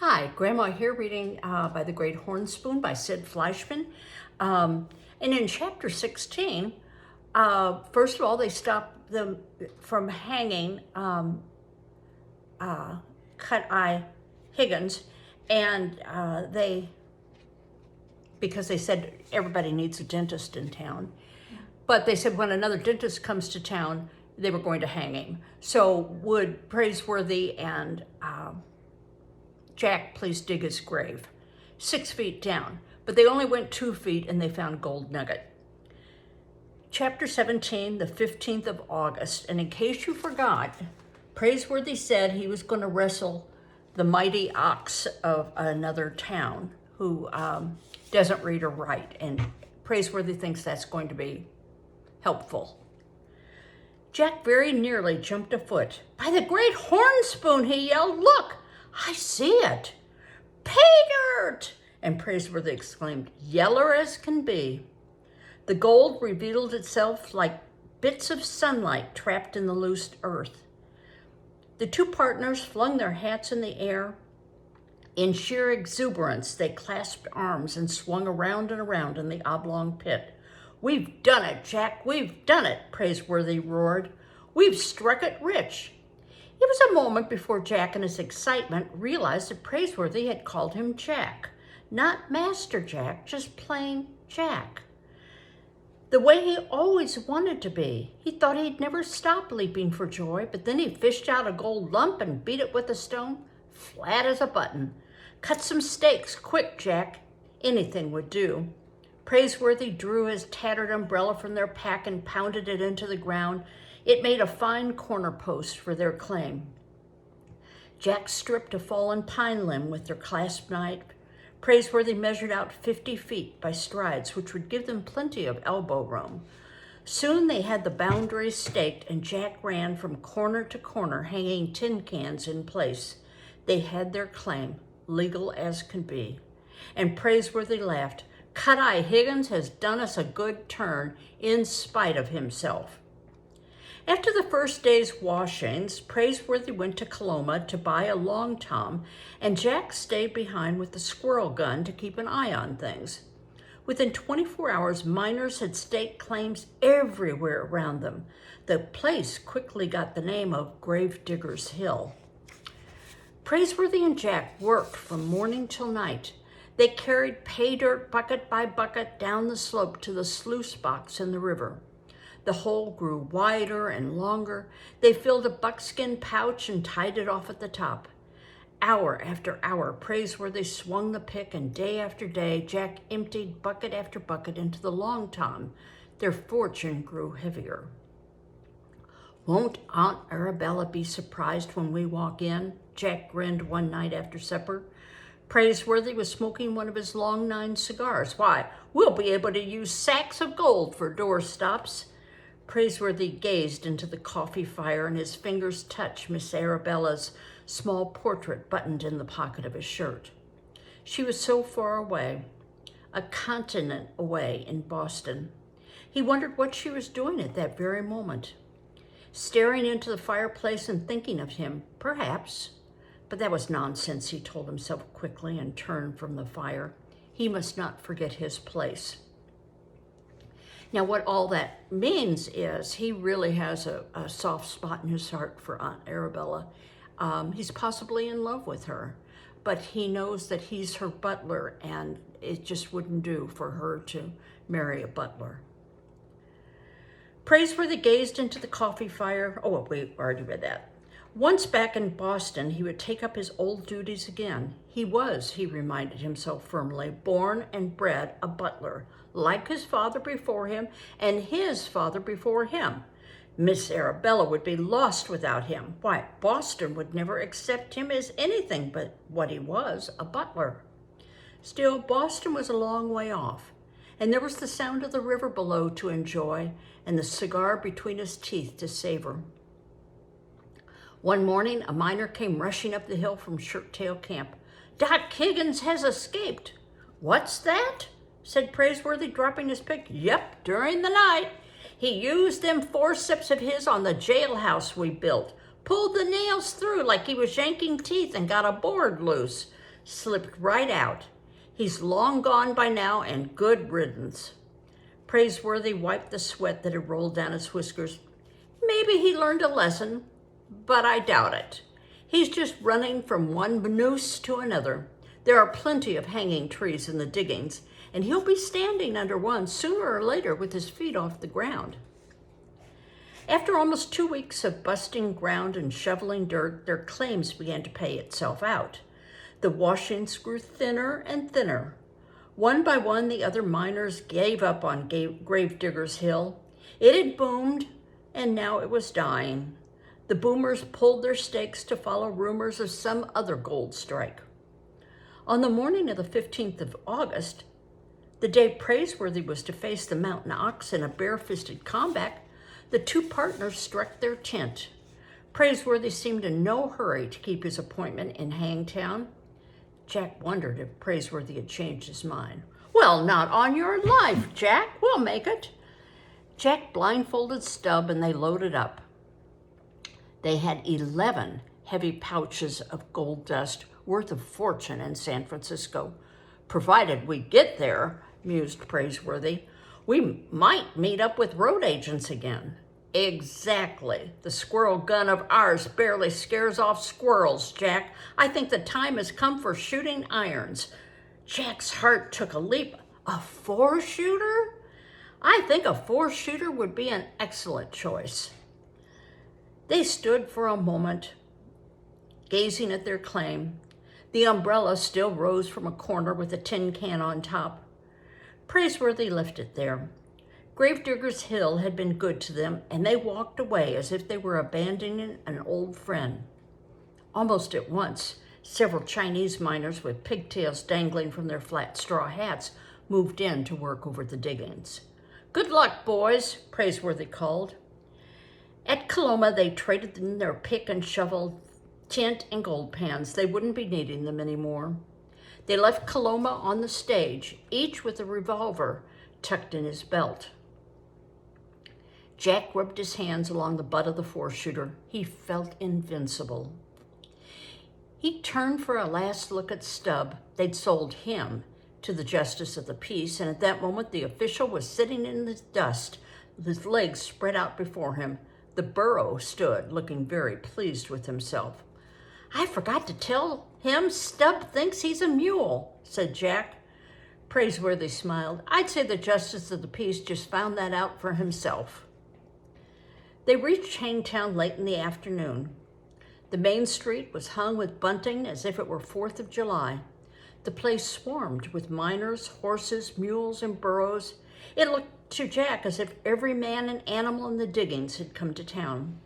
Hi, Grandma here reading by the Great Horn Spoon by Sid Fleischman. And in chapter 16, first of all, they stop them from hanging Cut-Eye Higgins, and because they said everybody needs a dentist in town. But they said when another dentist comes to town, they were going to hang him. So would Praiseworthy and Jack please dig his grave? 6 feet down, but they only went 2 feet and they found gold nugget. Chapter 17, the 15th of August. And in case you forgot, Praiseworthy said he was going to wrestle the mighty ox of another town who doesn't read or write. And Praiseworthy thinks that's going to be helpful. Jack very nearly jumped a foot. "By the Great Horn Spoon," he yelled, "look! I see it! Pay dirt!" And Praiseworthy exclaimed, "Yeller as can be." The gold revealed itself like bits of sunlight trapped in the loose earth. The two partners flung their hats in the air. In sheer exuberance, they clasped arms and swung around and around in the oblong pit. "We've done it, Jack, we've done it," Praiseworthy roared. "We've struck it rich." It was a moment before Jack in his excitement realized that Praiseworthy had called him Jack. Not Master Jack, just plain Jack. The way he always wanted to be. He thought he'd never stop leaping for joy, but then he fished out a gold lump and beat it with a stone, flat as a button. "Cut some stakes, quick, Jack." Anything would do. Praiseworthy drew his tattered umbrella from their pack and pounded it into the ground. It made a fine corner post for their claim. Jack stripped a fallen pine limb with their clasp knife. Praiseworthy measured out 50 feet by strides, which would give them plenty of elbow room. Soon they had the boundaries staked, and Jack ran from corner to corner, hanging tin cans in place. They had their claim, legal as can be. And Praiseworthy laughed. "Cut-Eye Higgins has done us a good turn in spite of himself." After the first day's washings, Praiseworthy went to Coloma to buy a long tom, and Jack stayed behind with the squirrel gun to keep an eye on things. Within 24 hours, miners had staked claims everywhere around them. The place quickly got the name of Gravedigger's Hill. Praiseworthy and Jack worked from morning till night. They carried pay dirt bucket by bucket down the slope to the sluice box in the river. The hole grew wider and longer. They filled a buckskin pouch and tied it off at the top. Hour after hour, Praiseworthy swung the pick, and day after day, Jack emptied bucket after bucket into the long tom. Their fortune grew heavier. "Won't Aunt Arabella be surprised when we walk in?" Jack grinned one night after supper. Praiseworthy was smoking one of his long nine cigars. "Why, we'll be able to use sacks of gold for doorstops." Praiseworthy gazed into the coffee fire, and his fingers touched Miss Arabella's small portrait buttoned in the pocket of his shirt. She was so far away, a continent away in Boston. He wondered what she was doing at that very moment. Staring into the fireplace and thinking of him, perhaps. But that was nonsense, he told himself quickly, and turned from the fire. He must not forget his place. Now, what all that means is he really has a soft spot in his heart for Aunt Arabella. He's possibly in love with her, but he knows that he's her butler, and it just wouldn't do for her to marry a butler. Praiseworthy gazed into the coffee fire. Oh, we already read that. Once back in Boston, he would take up his old duties again. He was, he reminded himself firmly, born and bred a butler, like his father before him and his father before him. Miss Arabella would be lost without him. Why, Boston would never accept him as anything but what he was, a butler. Still, Boston was a long way off, and there was the sound of the river below to enjoy and the cigar between his teeth to savor. One morning, a miner came rushing up the hill from Shirttail Camp. "Doc Higgins has escaped." "What's that?" said Praiseworthy, dropping his pick. "Yep, during the night. He used them forceps of his on the jailhouse we built. Pulled the nails through like he was yanking teeth and got a board loose. slipped right out. He's long gone by now, and good riddance. Praiseworthy wiped the sweat that had rolled down his whiskers. Maybe he learned a lesson, but I doubt it. He's just running from one noose to another. There are plenty of hanging trees in the diggings, and he'll be standing under one sooner or later with his feet off the ground. After almost 2 weeks of busting ground and shoveling dirt, their claims began to pay itself out. The washings grew thinner and thinner. One by one, the other miners gave up on Gravedigger's Hill. It had boomed, and now it was dying. The boomers pulled their stakes to follow rumors of some other gold strike. On the morning of the 15th of August, the day Praiseworthy was to face the mountain ox in a bare-fisted combat, the two partners struck their tent. Praiseworthy seemed in no hurry to keep his appointment in Hangtown. Jack wondered if Praiseworthy had changed his mind. Well, not on your life, Jack. We'll make it. Jack blindfolded Stubb and they loaded up. They had 11 heavy pouches of gold dust worth a fortune in San Francisco. Provided we get there, mused Praiseworthy, we might meet up with road agents again. Exactly. The squirrel gun of ours barely scares off squirrels, Jack. I think the time has come for shooting irons. Jack's heart took a leap. A four-shooter? I think a four-shooter would be an excellent choice. They stood for a moment, gazing at their claim. The umbrella still rose from a corner with a tin can on top. Praiseworthy left it there. Gravedigger's Hill had been good to them, and they walked away as if they were abandoning an old friend. Almost at once, several Chinese miners with pigtails dangling from their flat straw hats moved in to work over the diggings. Good luck, boys, Praiseworthy called. At Coloma, they traded in their pick and shovel, tint, and gold pans. They wouldn't be needing them anymore. They left Coloma on the stage, each with a revolver tucked in his belt. Jack rubbed his hands along the butt of the four-shooter. He felt invincible. He turned for a last look at Stubb. They'd sold him to the justice of the peace, and at that moment the official was sitting in the dust, with his legs spread out before him. The burro stood, looking very pleased with himself. I forgot to tell him Stubb thinks he's a mule, said Jack. Praiseworthy smiled. I'd say the justice of the peace just found that out for himself. They reached Hangtown late in the afternoon. The main street was hung with bunting as if it were 4th of July. The place swarmed with miners, horses, mules, and burros. It looked to Jack as if every man and animal in the diggings had come to town.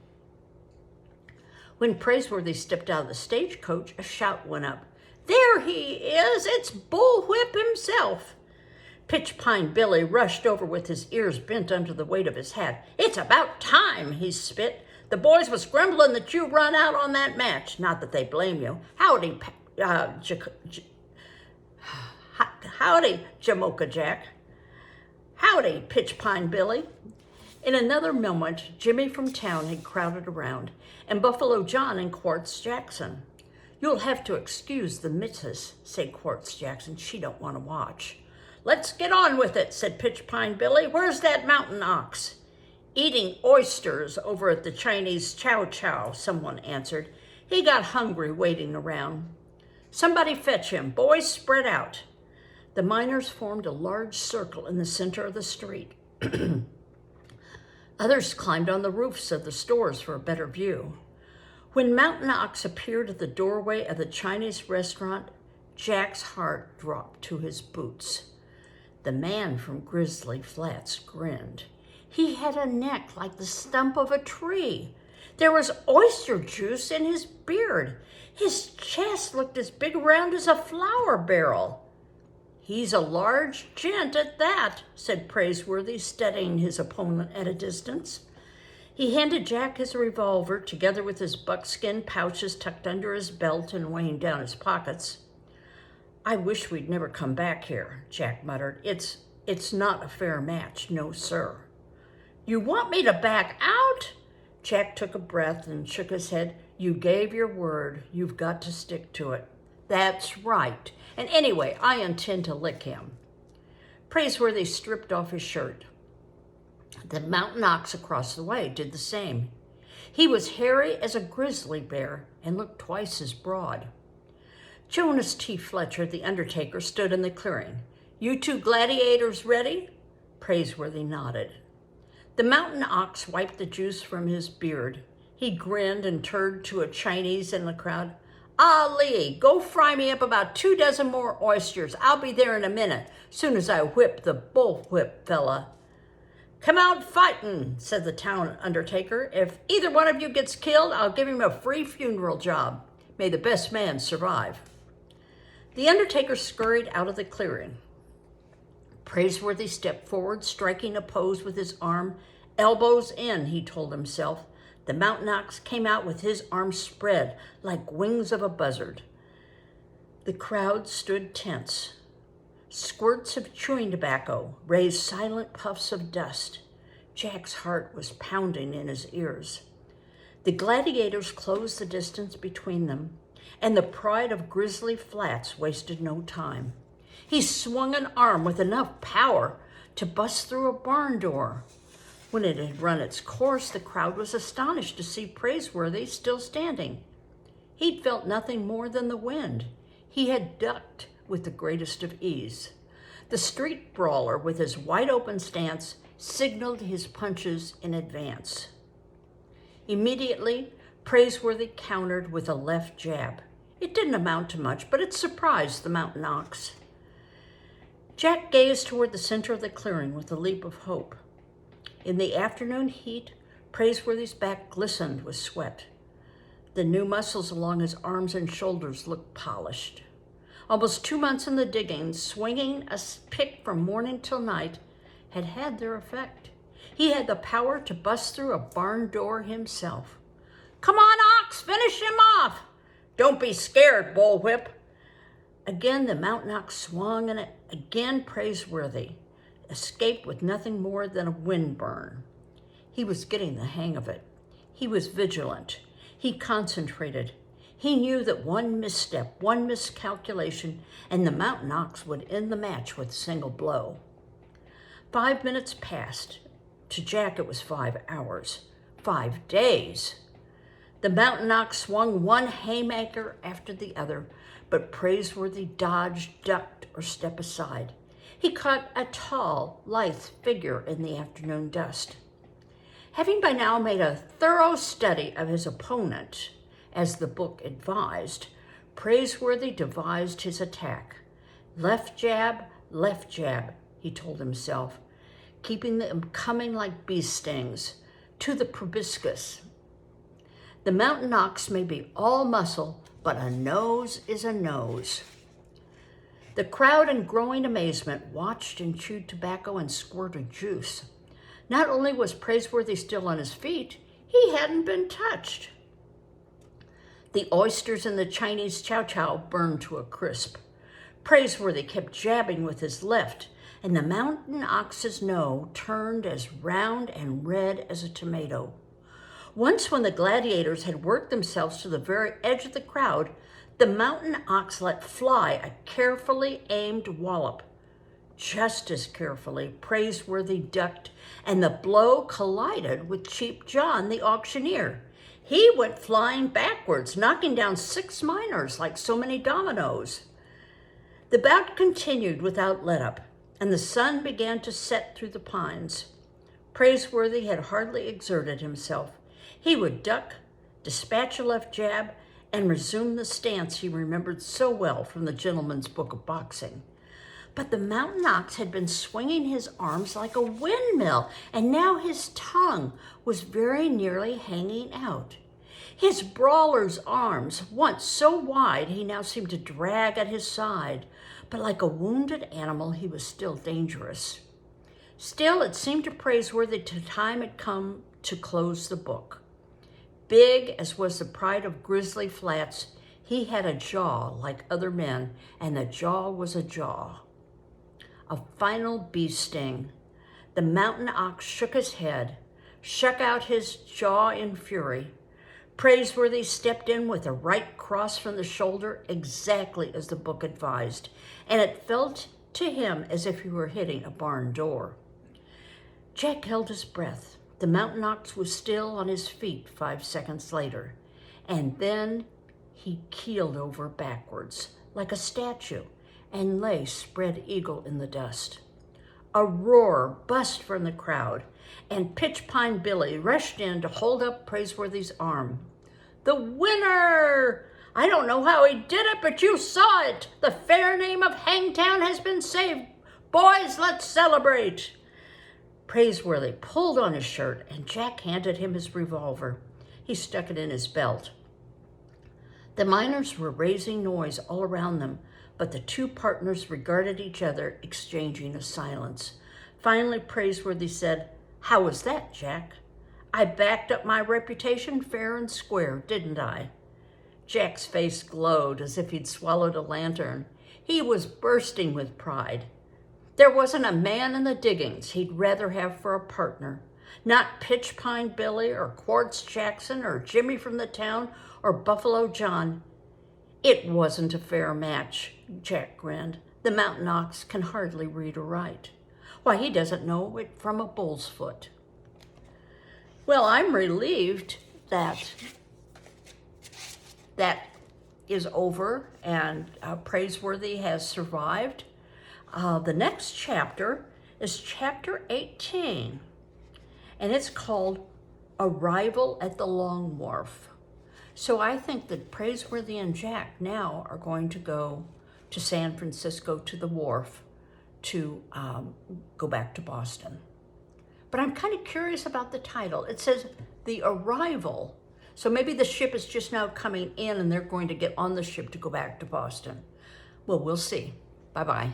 When Praiseworthy stepped out of the stagecoach, a shout went up. There he is! It's Bullwhip himself! Pitchpine Billy rushed over with his ears bent under the weight of his hat. It's about time, he spit. The boys was grumbling that you run out on that match. Not that they blame you. Howdy, howdy, Jamocha Jack. Howdy, Pitchpine Billy. In another moment, Jimmy from town had crowded around, and Buffalo John and Quartz Jackson. You'll have to excuse the missus, said Quartz Jackson. She don't want to watch. Let's get on with it, said Pitchpine Billy. Where's that mountain ox? Eating oysters over at the Chinese Chow Chow, someone answered. He got hungry waiting around. Somebody fetch him. Boys, spread out. The miners formed a large circle in the center of the street. Others climbed on the roofs of the stores for a better view. When Mountain Ox appeared at the doorway of the Chinese restaurant, Jack's heart dropped to his boots. The man from Grizzly Flats grinned. He had a neck like the stump of a tree. There was oyster juice in his beard. His chest looked as big around as a flour barrel. He's a large gent at that, said Praiseworthy, studying his opponent at a distance. He handed Jack his revolver, together with his buckskin pouches tucked under his belt and weighing down his pockets. I wish we'd never come back here, Jack muttered. It's not a fair match, no, sir. You want me to back out? Jack took a breath and shook his head. You gave your word. You've got to stick to it. That's right. And anyway, I intend to lick him. Praiseworthy stripped off his shirt. The mountain ox across the way did the same. He was hairy as a grizzly bear and looked twice as broad. Jonas T. Fletcher, the undertaker, stood in the clearing. "You two gladiators ready?" Praiseworthy nodded. The mountain ox wiped the juice from his beard. He grinned and turned to a Chinese in the crowd. "Ali, go fry me up about 24 more oysters. I'll be there in a minute, soon as I whip the bullwhip fella." "Come out fightin'," said the town undertaker. "If either one of you gets killed, I'll give him a free funeral job. May the best man survive." The undertaker scurried out of the clearing. Praiseworthy stepped forward, striking a pose with his arm. "Elbows in," he told himself. The mountain ox came out with his arms spread like wings of a buzzard. The crowd stood tense. Squirts of chewing tobacco raised silent puffs of dust. Jack's heart was pounding in his ears. The gladiators closed the distance between them, and the pride of Grizzly Flats wasted no time. He swung an arm with enough power to bust through a barn door. When it had run its course, the crowd was astonished to see Praiseworthy still standing. He'd felt nothing more than the wind. He had ducked with the greatest of ease. The street brawler, with his wide-open stance, signaled his punches in advance. Immediately, Praiseworthy countered with a left jab. It didn't amount to much, but it surprised the mountain ox. Jack gazed toward the center of the clearing with a leap of hope. In the afternoon heat, Praiseworthy's back glistened with sweat. The new muscles along his arms and shoulders looked polished. Almost 2 months in the diggings, swinging a pick from morning till night, had had their effect. He had the power to bust through a barn door himself. "Come on, ox, finish him off!" "Don't be scared, bullwhip." Again the mountain ox swung, and again Praiseworthy escaped with nothing more than a wind burn. He was getting the hang of it. He was vigilant. He concentrated. He knew that one misstep, one miscalculation, and the mountain ox would end the match with a single blow. 5 minutes passed. To Jack, it was 5 hours. 5 days. The mountain ox swung one haymaker after the other, but Praiseworthy dodged, ducked, or stepped aside. He caught a tall, lithe figure in the afternoon dust. Having by now made a thorough study of his opponent, as the book advised, Praiseworthy devised his attack. Left jab, he told himself, keeping them coming like bee stings, to the proboscis. The mountain ox may be all muscle, but a nose is a nose. The crowd, in growing amazement, watched and chewed tobacco and squirted juice. Not only was Praiseworthy still on his feet, he hadn't been touched. The oysters in the Chinese chow chow burned to a crisp. Praiseworthy kept jabbing with his left, and the mountain ox's nose turned as round and red as a tomato. Once, when the gladiators had worked themselves to the very edge of the crowd, the mountain ox let fly a carefully aimed wallop. Just as carefully, Praiseworthy ducked, and the blow collided with Cheap John, the auctioneer. He went flying backwards, knocking down 6 miners like so many dominoes. The bout continued without let-up, and the sun began to set through the pines. Praiseworthy had hardly exerted himself. He would duck, dispatch a left jab, and resume the stance he remembered so well from the Gentleman's Book of Boxing. But the mountain ox had been swinging his arms like a windmill, and now his tongue was very nearly hanging out. His brawler's arms, once so wide, he now seemed to drag at his side, but like a wounded animal, he was still dangerous. Still, it seemed to Praiseworthy the time had come to close the book. Big as was the pride of Grizzly Flats, he had a jaw like other men, and the jaw was a jaw. A final bee sting. The mountain ox shook his head, shook out his jaw in fury. Praiseworthy stepped in with a right cross from the shoulder, exactly as the book advised, and it felt to him as if he were hitting a barn door. Jack held his breath. The mountain ox was still on his feet 5 seconds later, and then he keeled over backwards like a statue and lay spread eagle in the dust. A roar burst from the crowd, and Pitch Pine Billy rushed in to hold up Praiseworthy's arm. "The winner! I don't know how he did it, but you saw it! The fair name of Hangtown has been saved! Boys, let's celebrate!" Praiseworthy pulled on his shirt, and Jack handed him his revolver. He stuck it in his belt. The miners were raising noise all around them, but the two partners regarded each other, exchanging a silence. Finally, Praiseworthy said, "How was that, Jack? I backed up my reputation fair and square, didn't I?" Jack's face glowed as if he'd swallowed a lantern. He was bursting with pride. There wasn't a man in the diggings he'd rather have for a partner. Not Pitch Pine Billy or Quartz Jackson or Jimmy from the town or Buffalo John. "It wasn't a fair match," Jack grinned. "The mountain ox can hardly read or write. Why, he doesn't know it from a bull's foot." Well, I'm relieved that is over and Praiseworthy has survived. The next chapter is chapter 18, and it's called Arrival at the Long Wharf. So I think that Praiseworthy and Jack now are going to go to San Francisco to the wharf to go back to Boston. But I'm kind of curious about the title. It says The Arrival. So maybe the ship is just now coming in and they're going to get on the ship to go back to Boston. Well, we'll see. Bye-bye.